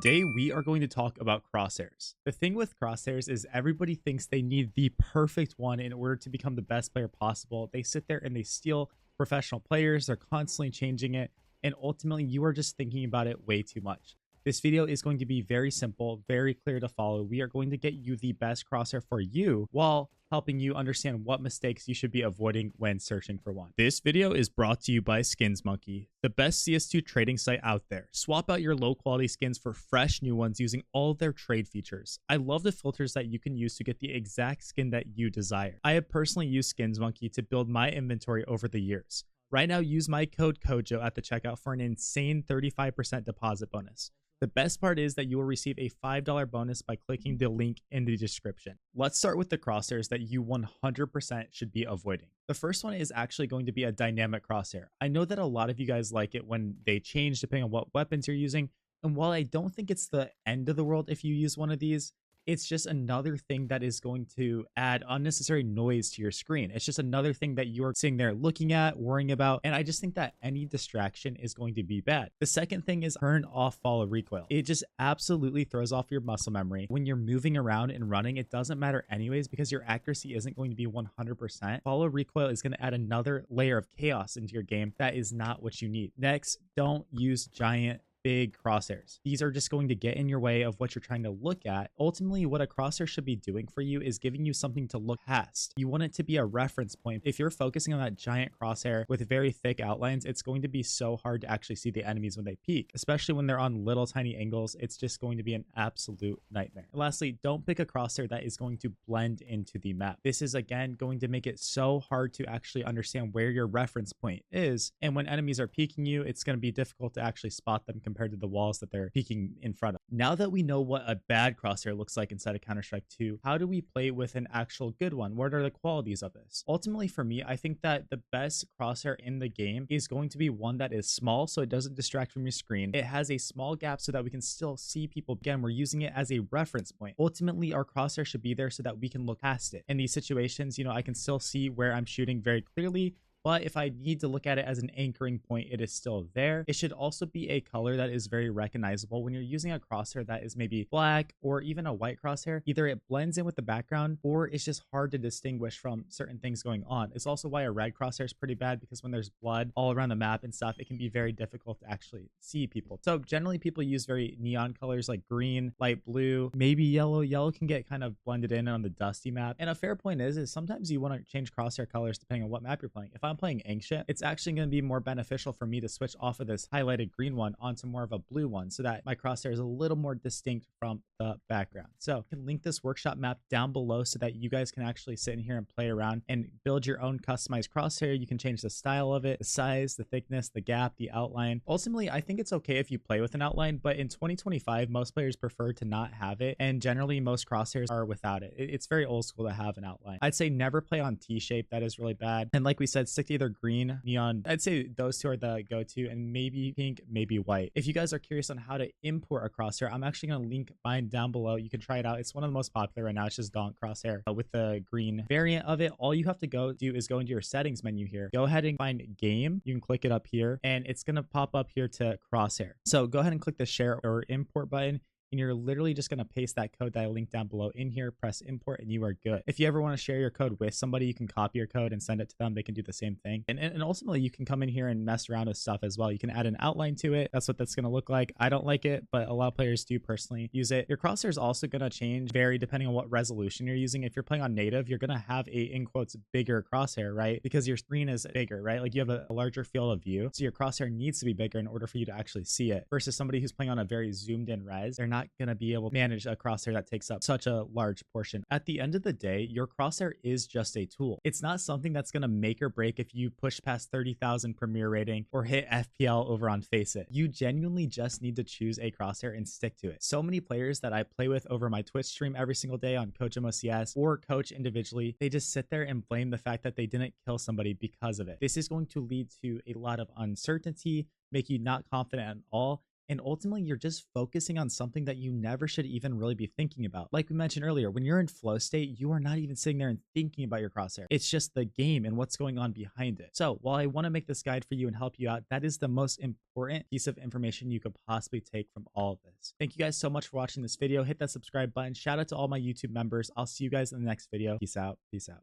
Today, we are going to talk about crosshairs. The thing with crosshairs is everybody thinks they need the perfect one in order to become the best player possible. They sit there and they steal professional players. They're constantly changing it. And ultimately, you are just thinking about it way too much. This video is going to be very simple, very clear to follow. We are going to get you the best crosshair for you while helping you understand what mistakes you should be avoiding when searching for one. This video is brought to you by SkinsMonkey, the best CS2 trading site out there. Swap out your low quality skins for fresh new ones using all of their trade features. I love the filters that you can use to get the exact skin that you desire. I have personally used SkinsMonkey to build my inventory over the years. Right now, use my code CoJo at the checkout for an insane 35% deposit bonus. The best part is that you will receive a $5 bonus by clicking the link in the description. Let's start with the crosshairs that you 100% should be avoiding. The first one is actually going to be a dynamic crosshair. I know that a lot of you guys like it when they change depending on what weapons you're using. And while I don't think it's the end of the world if you use one of these, it's just another thing that is going to add unnecessary noise to your screen. It's just another thing that you're sitting there looking at, worrying about. And I just think that any distraction is going to be bad. The second thing is turn off follow recoil. It just absolutely throws off your muscle memory. When you're moving around and running, it doesn't matter anyways because your accuracy isn't going to be 100%. Follow recoil is going to add another layer of chaos into your game that is not what you need. Next, don't use giant big crosshairs. These are just going to get in your way of what you're trying to look at. Ultimately, what a crosshair should be doing for you is giving you something to look past. You want it to be a reference point. If you're focusing on that giant crosshair with very thick outlines, it's going to be so hard to actually see the enemies when they peek, especially when they're on little tiny angles. It's just going to be an absolute nightmare. And lastly, don't pick a crosshair that is going to blend into the map. This is again going to make it so hard to actually understand where your reference point is. And when enemies are peeking you, it's going to be difficult to actually spot them compared to the walls that they're peeking in front of. Now that we know what a bad crosshair looks like inside of Counter-Strike 2, how do we play with an actual good one? What are the qualities of this? Ultimately, for me, I think that the best crosshair in the game is going to be one that is small so it doesn't distract from your screen. It has a small gap so that we can still see people. Again, we're using it as a reference point. Ultimately, our crosshair should be there so that we can look past it. In these situations, I can still see where I'm shooting very clearly. But if I need to look at it as an anchoring point, it is still there. It should also be a color that is very recognizable. When you're using a crosshair that is maybe black or even a white crosshair, either it blends in with the background or it's just hard to distinguish from certain things going on. It's also why a red crosshair is pretty bad because when there's blood all around the map and stuff, it can be very difficult to actually see people. So generally people use very neon colors like green, light blue, maybe yellow. Yellow can get kind of blended in on the dusty map. And a fair point is sometimes you want to change crosshair colors depending on what map you're playing. If I'm playing Ancient, it's actually going to be more beneficial for me to switch off of this highlighted green one onto more of a blue one so that my crosshair is a little more distinct from the background. So I can link this workshop map down below so that you guys can actually sit in here and play around and build your own customized crosshair. You can change the style of it, the size, the thickness, the gap, the outline. Ultimately, I think it's okay if you play with an outline, but in 2025, most players prefer to not have it. And generally most crosshairs are without it. It's very old school to have an outline. I'd say never play on T-shape. That is really bad. And like we said, stick to either green, neon. I'd say those two are the go-to, and maybe pink, maybe white. If you guys are curious on how to import a crosshair, I'm actually going to link mine down below. You can try it out. It's one of the most popular right now. It's just Donk Crosshair with the green variant of it. All you have to do is go into your settings menu here. Go ahead and find game. You can click it up here and it's going to pop up here to crosshair. So go ahead and click the share or import button. And you're literally just going to paste that code that I linked down below in here, press import, and you are good. If you ever want to share your code with somebody, you can copy your code and send it to them. They can do the same thing. And ultimately, you can come in here and mess around with stuff as well. You can add an outline to it. That's what that's going to look like. I don't like it, but a lot of players do personally use it. Your crosshair is also going to vary depending on what resolution you're using. If you're playing on native, you're going to have a, in quotes, bigger crosshair, right? Because your screen is bigger, right? Like you have a larger field of view. So your crosshair needs to be bigger in order for you to actually see it versus somebody who's playing on a very zoomed in res. They're not going to be able to manage a crosshair that takes up such a large portion. At the end of the day, your crosshair is just a tool. It's not something that's going to make or break if you push past 30,000 Premier rating or hit FPL over on Faceit. You genuinely just need to choose a crosshair and stick to it. So many players that I play with over my Twitch stream every single day on CoJoMo CS or coach individually, they just sit there and blame the fact that they didn't kill somebody because of it. This is going to lead to a lot of uncertainty, make you not confident at all. And ultimately, you're just focusing on something that you never should even really be thinking about. Like we mentioned earlier, when you're in flow state, you are not even sitting there and thinking about your crosshair. It's just the game and what's going on behind it. So while I want to make this guide for you and help you out, that is the most important piece of information you could possibly take from all of this. Thank you guys so much for watching this video. Hit that subscribe button. Shout out to all my YouTube members. I'll see you guys in the next video. Peace out. Peace out.